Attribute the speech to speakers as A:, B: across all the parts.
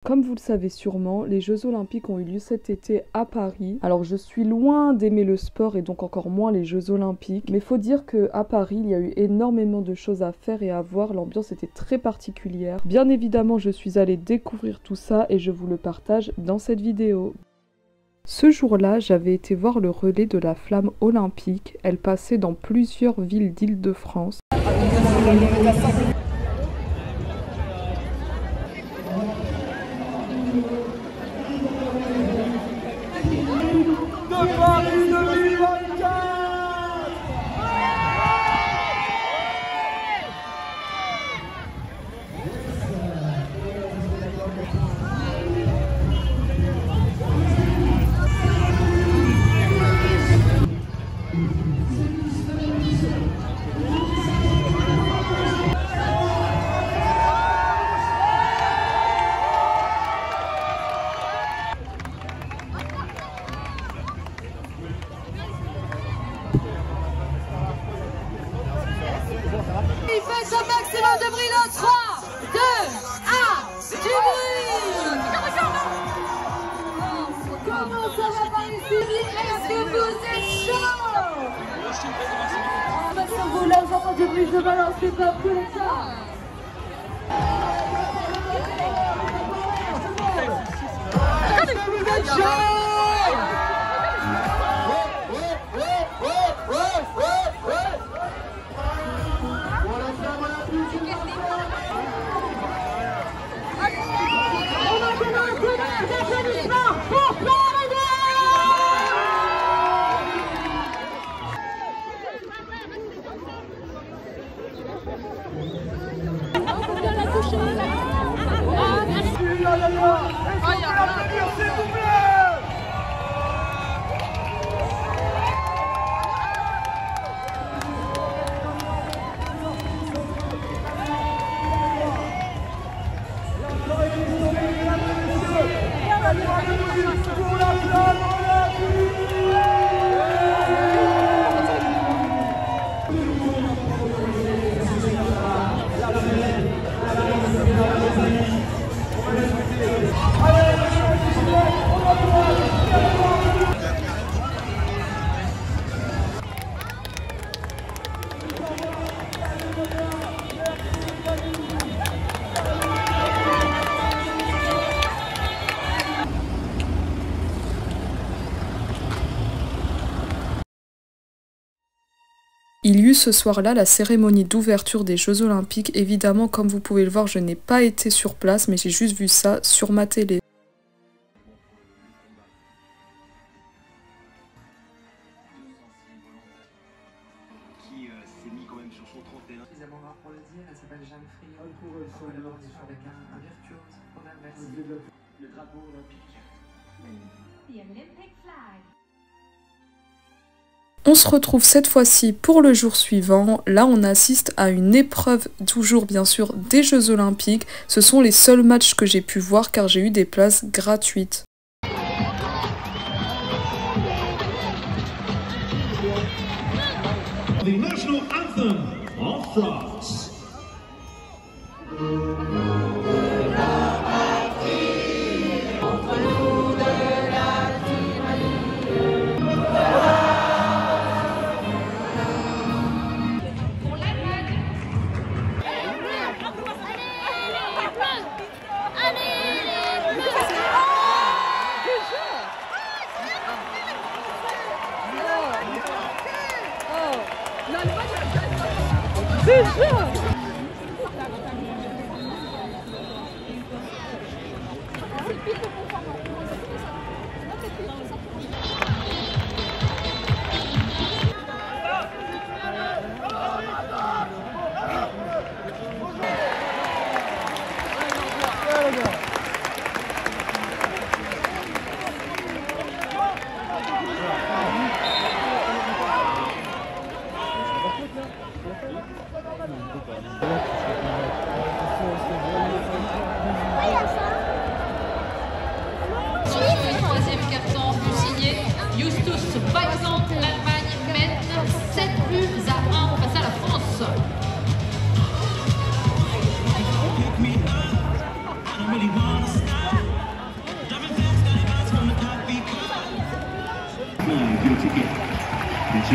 A: Comme vous le savez sûrement, les Jeux Olympiques ont eu lieu cet été à Paris. Alors je suis loin d'aimer le sport et donc encore moins les Jeux Olympiques. Mais faut dire qu'à Paris, il y a eu énormément de choses à faire et à voir. L'ambiance était très particulière. Bien évidemment, je suis allée découvrir tout ça et je vous le partage dans cette vidéo. Ce jour-là, j'avais été voir le relais de la flamme olympique. Elle passait dans plusieurs villes d'Île-de-France.
B: Il fait son maximum de bruit dans 3, 2, 1, du bruit. Comment ça va par ici? Est-ce que vous êtes chaud? Bah ça vaut là, j'entends du bruit, je balance les pas comme ça. Est-ce que vous êtes chaud?
A: Il y eut ce soir-là la cérémonie d'ouverture des Jeux Olympiques. Évidemment, comme vous pouvez le voir, je n'ai pas été sur place, mais j'ai juste vu ça sur ma télé.
C: Qui s'est mis quand même sur son 31.
D: Suffisamment rare pour le dire, elle s'appelle Jeanne Friot. D'abord, on est sur avec un virtuose. On a merci.
C: Le drapeau olympique.
A: On se retrouve cette fois-ci pour le jour suivant. Là, on assiste à une épreuve, toujours bien sûr, des Jeux Olympiques. Ce sont les seuls matchs que j'ai pu voir car j'ai eu des places gratuites.
E: The national anthem of France. ticket. It's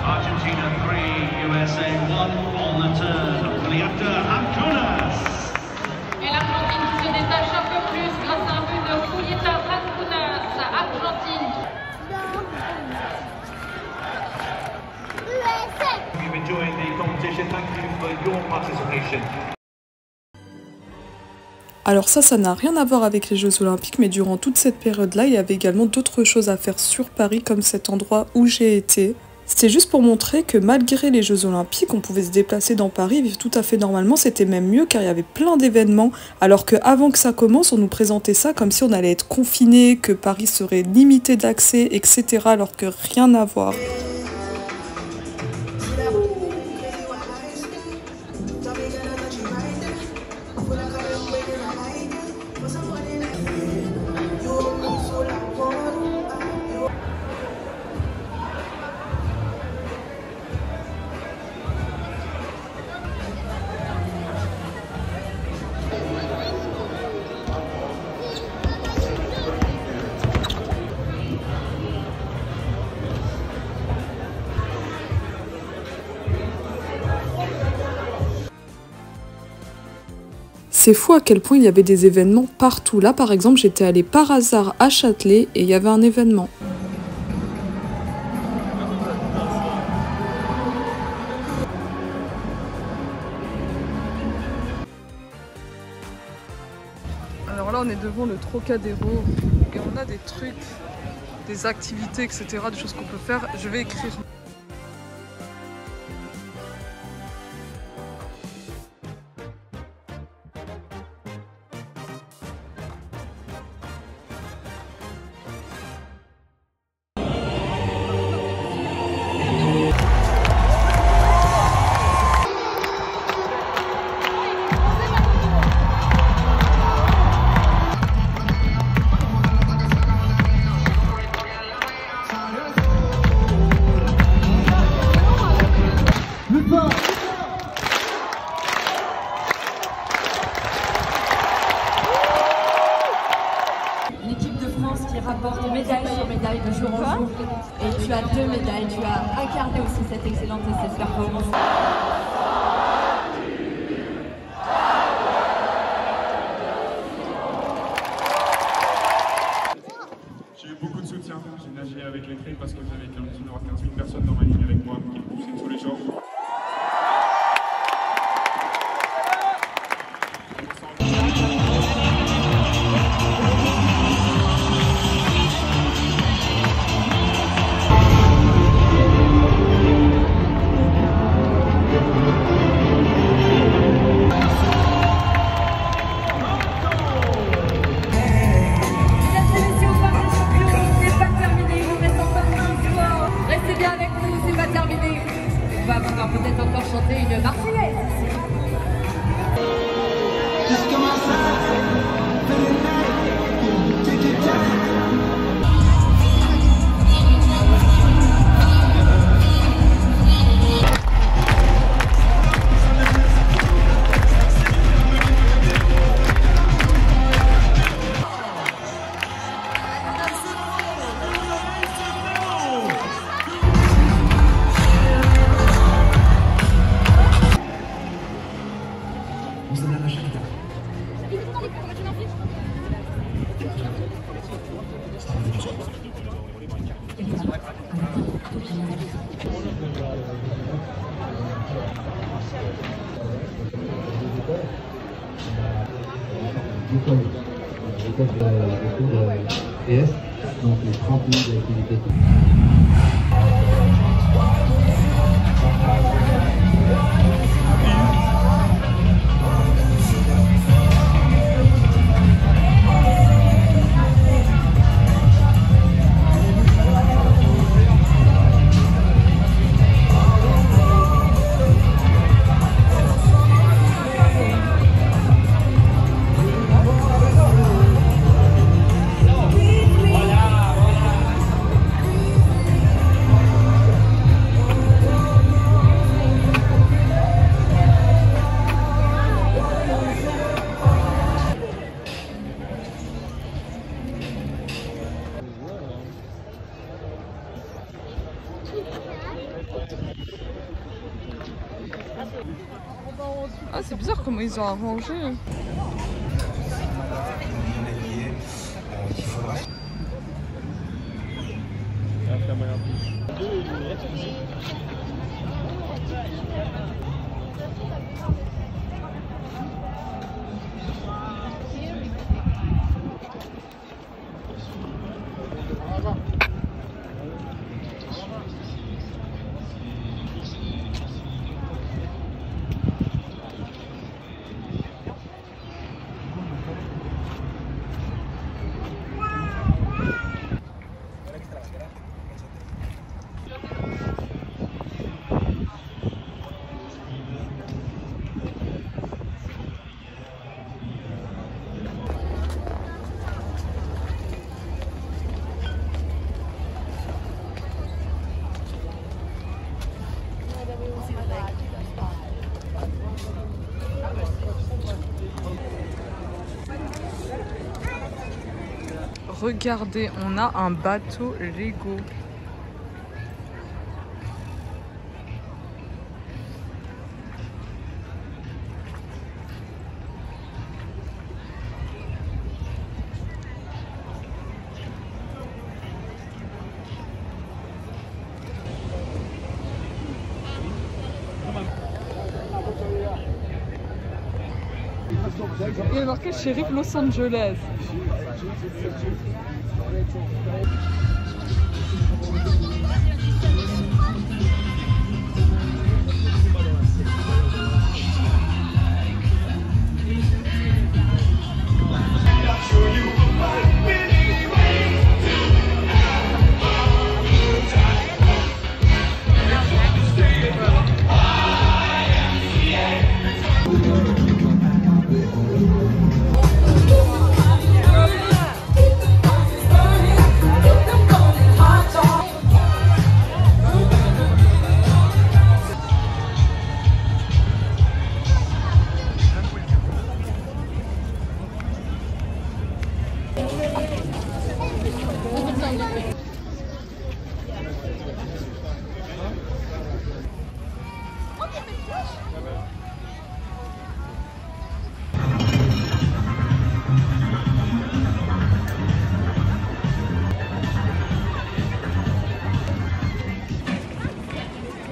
E: Argentina 3, USA 1 on the turn. Julieta Antunes.
F: Et l'Argentine qui se détache un peu plus grâce à un but de Julieta Antunes, Argentine.
E: You've enjoyed the competition. Thank you for your participation.
A: Alors ça n'a rien à voir avec les Jeux Olympiques, mais durant toute cette période-là, il y avait également d'autres choses à faire sur Paris, comme cet endroit où j'ai été. C'était juste pour montrer que malgré les Jeux Olympiques, on pouvait se déplacer dans Paris, vivre tout à fait normalement, c'était même mieux car il y avait plein d'événements, alors qu'avant que ça commence, on nous présentait ça comme si on allait être confiné, que Paris serait limité d'accès, etc., alors que rien à voir. C'est fou à quel point il y avait des événements partout. Là, par exemple, j'étais allée par hasard à Châtelet et il y avait un événement. Alors là, on est devant le Trocadéro et on a des trucs, des activités, etc., des choses qu'on peut faire. Je vais écrire.
B: L'équipe de France qui rapporte médaille sur médaille de jour en jour. Et tu as 2 médailles, tu as incarné aussi cette excellente et cette performance.
G: J'ai eu beaucoup de soutien, j'ai nagé avec les trails parce que j'avais 15 000 personnes dans ma ligne avec moi qui me poussaient tous les jours.
B: On va avoir un
H: L'école de PS, donc les 30 minutes d'activité.
A: Ah, c'est bizarre comment ils ont arrangé. Regardez, on a un bateau Lego. Il y a marqué Sheriff Los Angeles.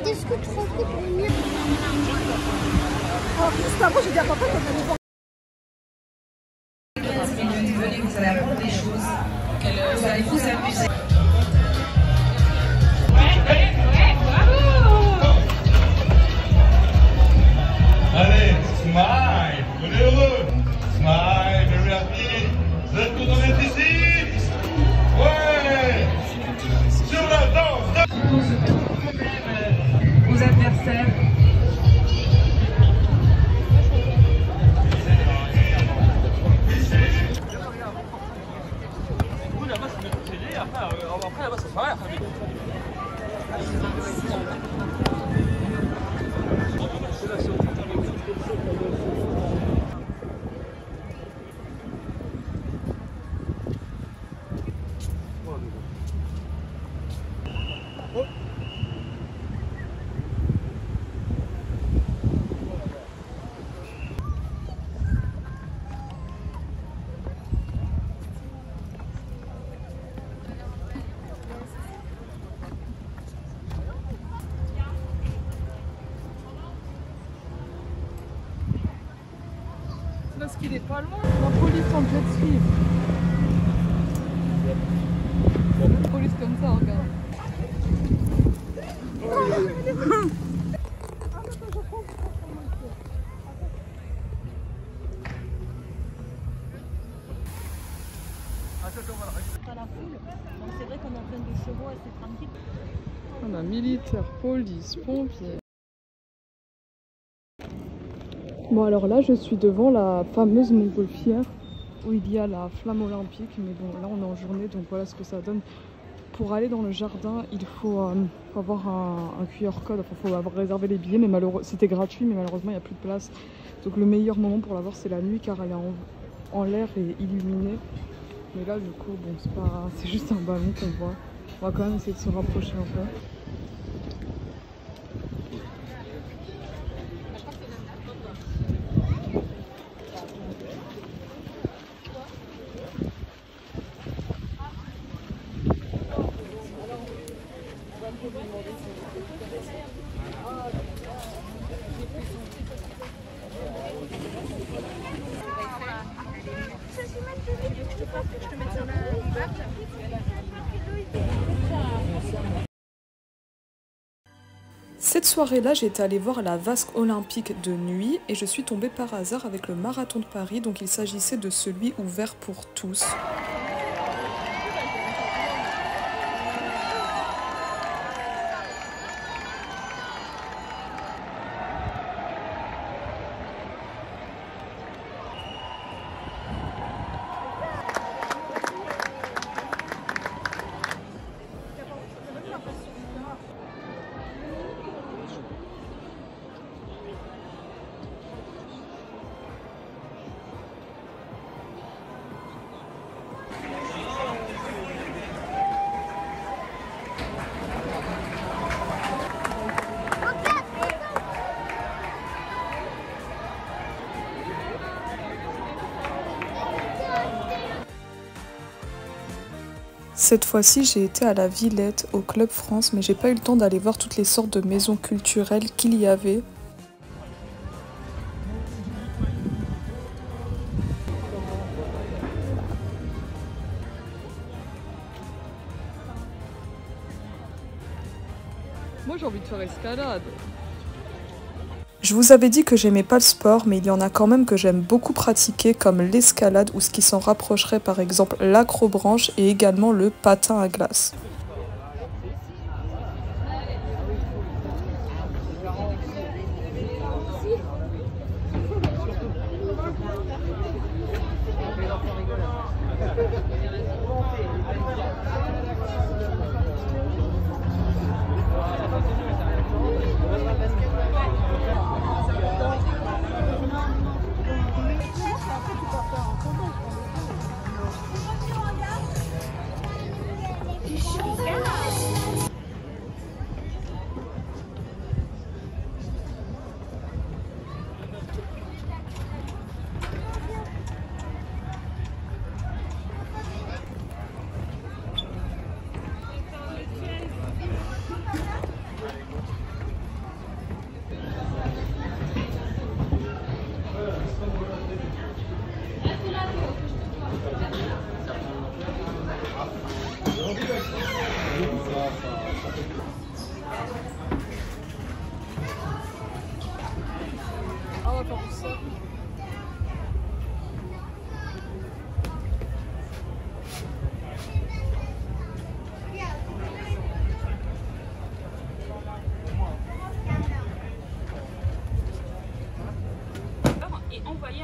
I: Est-ce que tu fais pour venir? Oh, juste avant, j'ai dit à papa qu'on allait voir.
J: Vous allez apprendre des choses, vous allez vous amuser.
E: Allez, smile, on est heureux. Smile, very happy. Vous êtes contents d'être ici? Ouais. Sur la danse.
J: Aux adversaires.
E: Après là-bas ça se pareil.
A: pense qu'il est pas loin. La police en jet ski. La police comme ça, regarde.
K: Pas la foule, donc c'est vrai qu'on a plein de chevaux assez tranquille.
A: On a militaire, police, pompiers. Bon alors là je suis devant la fameuse montgolfière où il y a la flamme olympique, mais bon là on est en journée donc voilà ce que ça donne. Pour aller dans le jardin il faut avoir un QR code, enfin il faut avoir réservé les billets, mais c'était gratuit mais malheureusement il n'y a plus de place. Donc le meilleur moment pour l'avoir c'est la nuit car elle est en l'air et illuminée. Mais là du coup bon c'est juste un ballon qu'on voit. On va quand même essayer de se rapprocher un peu. Cette soirée-là, j'étais allée voir la vasque olympique de nuit et je suis tombée par hasard avec le marathon de Paris, donc il s'agissait de celui ouvert pour tous. Cette fois-ci, j'ai été à la Villette, au Club France, mais j'ai pas eu le temps d'aller voir toutes les sortes de maisons culturelles qu'il y avait. Moi j'ai envie de faire escalade. Je vous avais dit que j'aimais pas le sport, mais il y en a quand même que j'aime beaucoup pratiquer, comme l'escalade ou ce qui s'en rapprocherait, par exemple l'acrobranche et également le patin à glace.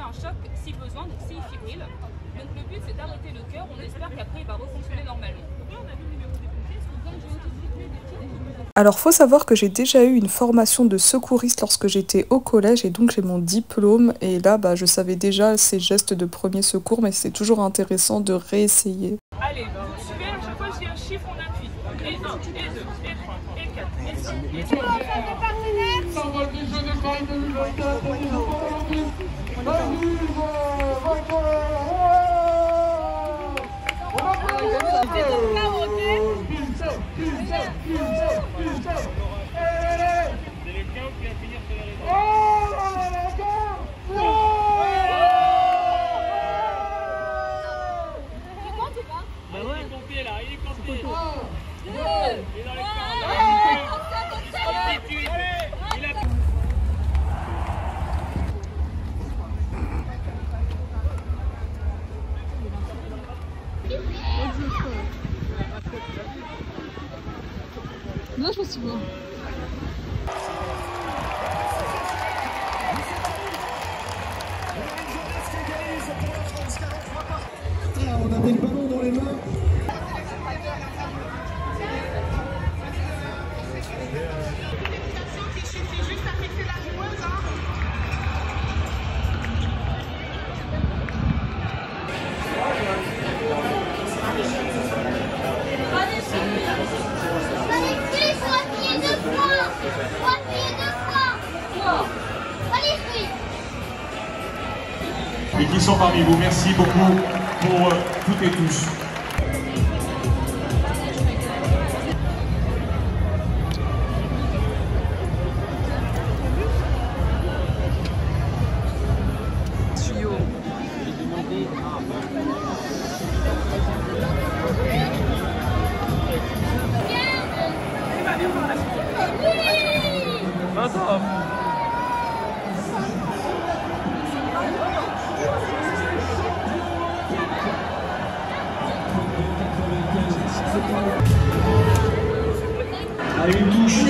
L: Un choc si besoin, donc s'il fibrille. Donc le but c'est d'arrêter le cœur, on espère qu'après il va refonctionner normalement.
A: Alors faut savoir que j'ai déjà eu une formation de secouriste lorsque j'étais au collège et donc j'ai mon diplôme et là je savais déjà ces gestes de premier secours, mais c'est toujours intéressant de réessayer.
L: Allez, super, à chaque fois que j'ai un chiffre on appuie. Et 1, et 2, et 3, et 4, et 5, et 6.
M: Là, je pense qu'il faut.
N: On avait le ballon dans les mains.
E: Et qui sont parmi vous. Merci beaucoup pour toutes et tous.
N: Allez, une touche.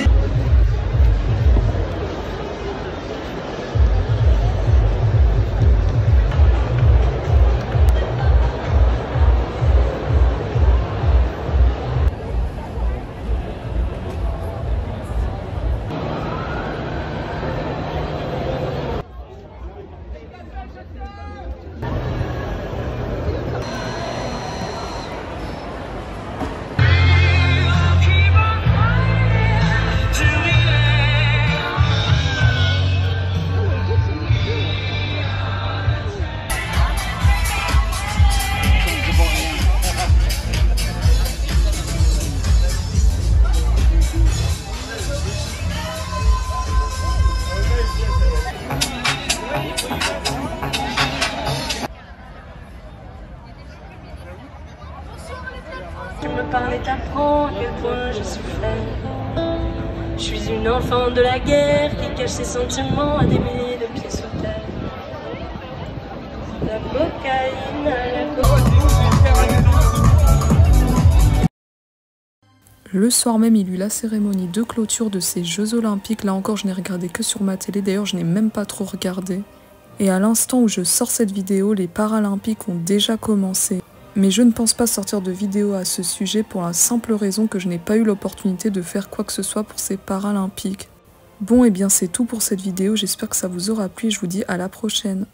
O: Tu me parlais, t'apprends à quel point je souffrais. Je suis une enfant de la guerre qui cache ses sentiments à des milliers de pieds sous terre. La cocaïne à la cocaïne.
A: Le soir même, il y eut la cérémonie de clôture de ces Jeux Olympiques. Là encore, je n'ai regardé que sur ma télé. D'ailleurs, je n'ai même pas trop regardé. Et à l'instant où je sors cette vidéo, les Paralympiques ont déjà commencé. Mais je ne pense pas sortir de vidéo à ce sujet pour la simple raison que je n'ai pas eu l'opportunité de faire quoi que ce soit pour ces Paralympiques. Bon, et bien c'est tout pour cette vidéo. J'espère que ça vous aura plu et je vous dis à la prochaine.